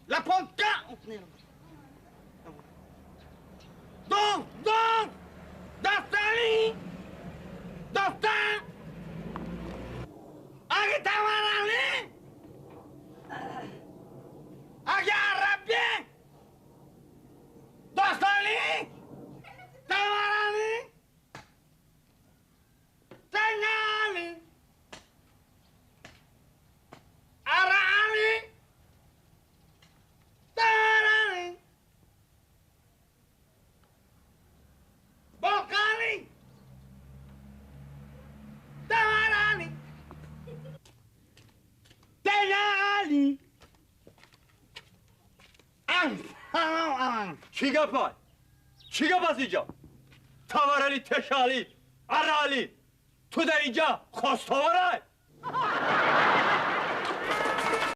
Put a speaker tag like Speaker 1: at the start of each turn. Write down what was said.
Speaker 1: La ponca! Dos! Dostali! Dostan! Agi tamarani! Agi Arabia! Dostali! Tamarani! Tanyali! Arali! Tamarani! Bokali! Tamarani! Tanyali!
Speaker 2: چیگه پای؟ چیگه باز اینجا؟ تاورالی تشالی عرالی تو در اینجا خواستاوره